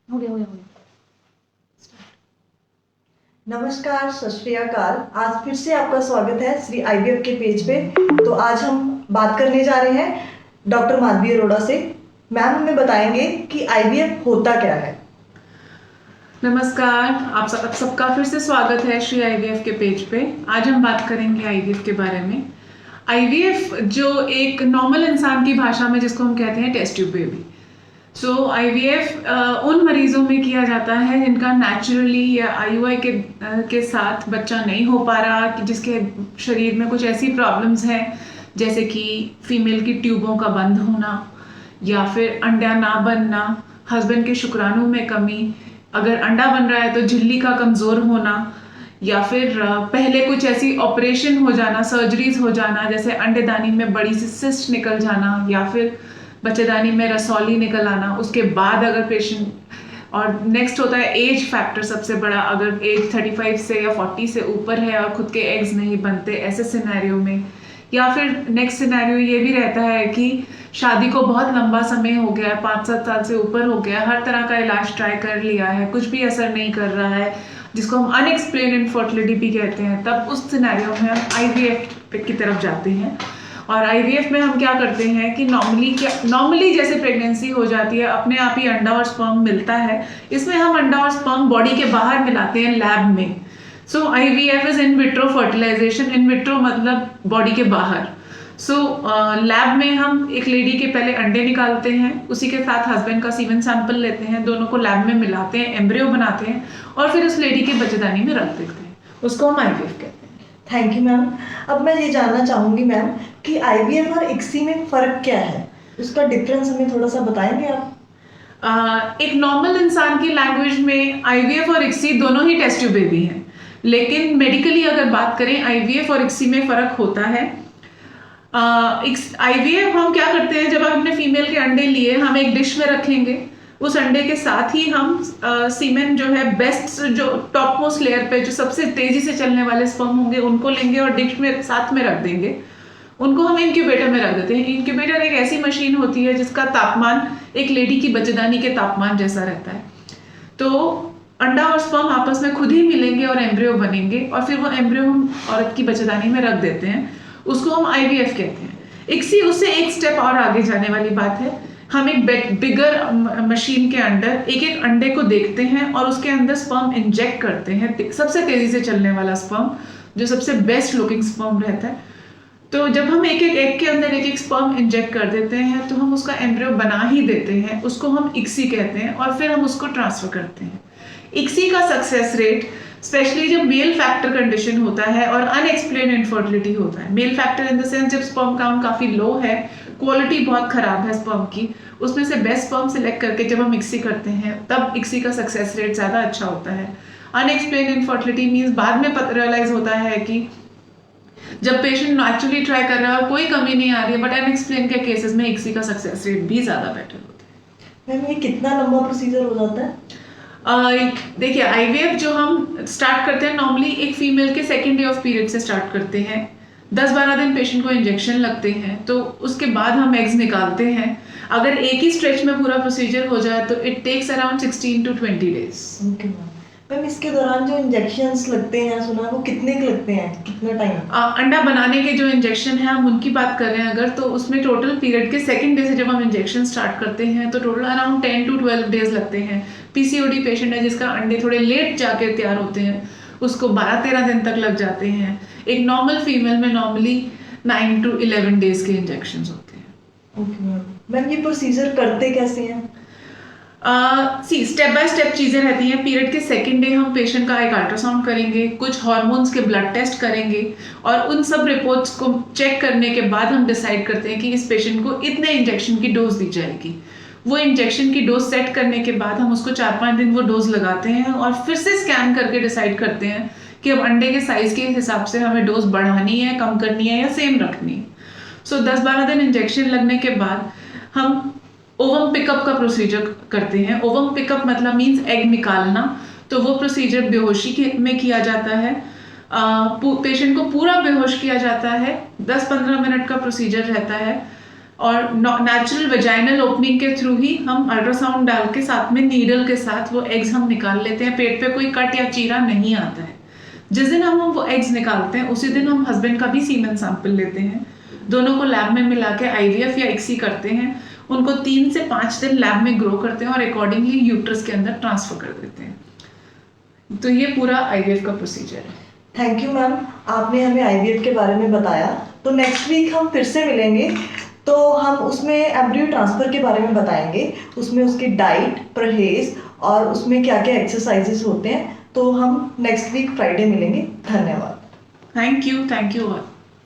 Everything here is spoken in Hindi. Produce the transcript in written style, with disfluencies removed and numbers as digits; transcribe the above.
हो गया। नमस्कार, सत श्री अकाल। आज फिर से आपका स्वागत है श्री आईवीएफ के पेज पे। तो आज हम बात करने जा रहे हैं डॉक्टर माधवी अरोड़ा से। मैम हमें बताएंगे कि आईवीएफ होता क्या है। नमस्कार, आप सबका फिर से स्वागत है श्री आईवीएफ के पेज पे। आज हम बात करेंगे आईवीएफ के बारे में। आईवीएफ जो एक नॉर्मल इंसान की भाषा में जिसको हम कहते हैं टेस्ट ट्यूब बेबी। सो आईवीएफ उन मरीजों में किया जाता है जिनका नेचुरली या आईयूआई के साथ बच्चा नहीं हो पा रहा, कि जिसके शरीर में कुछ ऐसी प्रॉब्लम्स हैं जैसे कि फीमेल की ट्यूबों का बंद होना, या फिर अंडा ना बनना, हस्बैंड के शुक्राणु में कमी, अगर अंडा बन रहा है तो झिल्ली का कमज़ोर होना, या फिर पहले कुछ ऐसी ऑपरेशन हो जाना, सर्जरीज हो जाना, जैसे अंडेदानी में बड़ी सी सिस्ट निकल जाना, या फिर बच्चेदानी में रसौली निकल आना। उसके बाद अगर पेशेंट, और नेक्स्ट होता है एज फैक्टर सबसे बड़ा, अगर एज 35 से या 40 से ऊपर है और खुद के एग्स नहीं बनते ऐसे सिनेरियो में, या फिर नेक्स्ट सिनेरियो ये भी रहता है कि शादी को बहुत लंबा समय हो गया है, 5-7 साल से ऊपर हो गया, हर तरह का इलाज ट्राई कर लिया है, कुछ भी असर नहीं कर रहा है, जिसको हम अनएक्सप्लेन इनफर्टिलिटी भी कहते हैं। तब उस सिनेरियो में हम आईवीएफ की तरफ जाते हैं। और आईवीएफ में हम क्या करते हैं कि नॉर्मली जैसे प्रेगनेंसी हो जाती है, अपने आप ही अंडा और स्पर्म मिलता है। इसमें हम अंडा और स्पर्म बॉडी के बाहर मिलाते हैं लैब में। So IVF is in vitro fertilisation. In vitro मतलब बॉडी के बाहर। लैब में हम एक लेडी के पहले अंडे निकालते हैं, उसी के साथ हस्बैंड का सीमेन सैंपल लेते हैं, दोनों को लैब में मिलाते हैं, एम्ब्रियो बनाते हैं और फिर उस लेडी के बच्चेदानी में रख देते हैं। उसको हम आईवीएफ कहते हैं। Thank you ma'am. अब मैं ये जानना चाहूँगी मैम कि आईवीएफ और इक्सी में फ़र्क क्या है, उसका डिफरेंस हमें थोड़ा सा बताएंगे आप। एक नॉर्मल इंसान की लैंग्वेज में आईवीएफ और इक्सी दोनों ही टेस्ट ट्यूब बेबी हैं, लेकिन मेडिकली अगर बात करें आईवीएफ और इक्सी में फ़र्क होता है। आईवीएफ हम क्या करते हैं, जब हमने फीमेल के अंडे लिए, हम एक डिश में रखेंगे, उस अंडे के साथ ही हम सीमेन जो है बेस्ट, जो टॉप मोस्ट लेयर पे जो सबसे तेजी से चलने वाले स्पर्म होंगे उनको लेंगे और डिश में साथ में रख देंगे। उनको हम इंक्यूबेटर में रख देते हैं। इंक्यूबेटर एक ऐसी मशीन होती है जिसका तापमान एक लेडी की बच्चेदानी के तापमान जैसा रहता है। तो अंडा और स्पर्म आपस में खुद ही मिलेंगे और एम्ब्रियो बनेंगे, और फिर वो एम्ब्रियो हम औरत की बच्चेदानी में रख देते हैं। उसको हम आईवीएफ कहते हैं। इक्सी उससे एक स्टेप और आगे जाने वाली बात है। हम एक बिगर मशीन के अंदर एक एक अंडे को देखते हैं और उसके अंदर स्पर्म इंजेक्ट करते हैं, सबसे तेजी से चलने वाला स्पर्म, जो सबसे बेस्ट लुकिंग स्पर्म रहता है। तो जब हम एक एक एग के अंदर एक एक स्पर्म इंजेक्ट कर देते हैं तो हम उसका एम्ब्रियो बना ही देते हैं। उसको हम इक्सी कहते हैं और फिर हम उसको ट्रांसफर करते हैं। इक्सी का सक्सेस रेट, स्पेशली जब मेल फैक्टर कंडीशन होता है और अनएक्सप्लेन इनफर्टिलिटी होता है, mail factor in the sense जब स्पर्म काउंट काफी लो है, क्वालिटी बहुत खराब है स्पर्म की, उसमें से बेस्ट स्पर्म सिलेक्ट करके जब हम इक्सी करते हैं तब इक्सी का सक्सेस रेट ज्यादा अच्छा होता है। अनएक्सप्लेन इनफर्टिलिटी मीन्स बाद में रियलाइज होता है कि जब पेशेंट नेचुरली ट्राई कर रहा है कोई कमी नहीं आ रही है, बट अनएक्सप्लेन के केसेस में इक्सी का सक्सेस रेट भी ज्यादा बेटर होता है। मैम ये कितना लंबा प्रोसीजर हो जाता है? देखिए, आईवीएफ जो हम स्टार्ट करते हैं नॉर्मली एक फीमेल के सेकेंड डे ऑफ पीरियड से स्टार्ट करते हैं। 10-12 दिन पेशेंट को इंजेक्शन लगते हैं, तो उसके बाद हम एग्स निकालते हैं। अगर एक ही स्ट्रेच में पूरा प्रोसीजर हो जाए तो it takes around 16 to 20 days। Okay ma'am, इसके दौरान जो इंजेक्शंस लगते हैं, सुना वो कितने के लगते हैं, कितना टाइम? अंडा बनाने के जो इंजेक्शन है हम उनकी बात कर रहे हैं अगर, तो उसमें टोटल पीरियड के सेकंड डे से जब हम इंजेक्शन स्टार्ट करते हैं तो टोटल अराउंड 10 to 12 days लगते हैं। पीसीओडी पेशेंट है जिसका अंडे थोड़े लेट जाके तैयार होते हैं, उसको 12-13 दिन तक लग जाते हैं। एक नॉर्मल फीमेल में नॉर्मली 9 to 11 days के इंजेक्शन होते हैं। Okay ma'am. मैम ये प्रोसीजर करते कैसे हैं? स्टेप बाय स्टेप चीजें रहती हैं। पीरियड के सेकंड डे हम पेशेंट का एक अल्ट्रासाउंड करेंगे, कुछ हार्मोन्स के ब्लड टेस्ट करेंगे, और उन सब रिपोर्ट्स को चेक करने के बाद हम डिसाइड करते हैं कि इस पेशेंट को इतने इंजेक्शन की डोज दी जाएगी। वो इंजेक्शन की डोज सेट करने के बाद हम उसको 4-5 दिन वो डोज लगाते हैं और फिर से स्कैन करके डिसाइड करते हैं कि अब अंडे के साइज के हिसाब से हमें डोज बढ़ानी है, कम करनी है या सेम रखनी है। 10-12 दिन इंजेक्शन लगने के बाद हम ओवम पिकअप का प्रोसीजर करते हैं। ओवम पिकअप मतलब मीन्स एग निकालना। तो वो प्रोसीजर बेहोशी में किया जाता है। पेशेंट को पूरा बेहोश किया जाता है। 10-15 मिनट का प्रोसीजर रहता है। और नेचुरल वेजाइनल ओपनिंग के थ्रू ही हम अल्ट्रासाउंड डाल के साथ में नीडल के साथ वो एग्स हम निकाल लेते हैं। पेट पे कोई कट या चीरा नहीं आता है। जिस दिन हम वो एग्स निकालते हैं उसी दिन हम हस्बैंड का भी सीमेन सैंपल लेते हैं, दोनों को लैब में मिला के आईवीएफ या एक्सी करते हैं, उनको 3 से 5 दिन लैब में ग्रो करते हैं और अकॉर्डिंगली यूट्रस के अंदर ट्रांसफर कर देते हैं। तो ये पूरा आईवीएफ का प्रोसीजर है। थैंक यू मैम, आपने हमें आईवीएफ के बारे में बताया। तो नेक्स्ट वीक हम फिर से मिलेंगे, तो हम उसमें एम्ब्रियो ट्रांसफ़र के बारे में बताएंगे, उसमें उसकी डाइट, परहेज और उसमें क्या क्या एक्सरसाइजेस होते हैं। तो हम नेक्स्ट वीक फ्राइडे मिलेंगे। धन्यवाद। Thank you.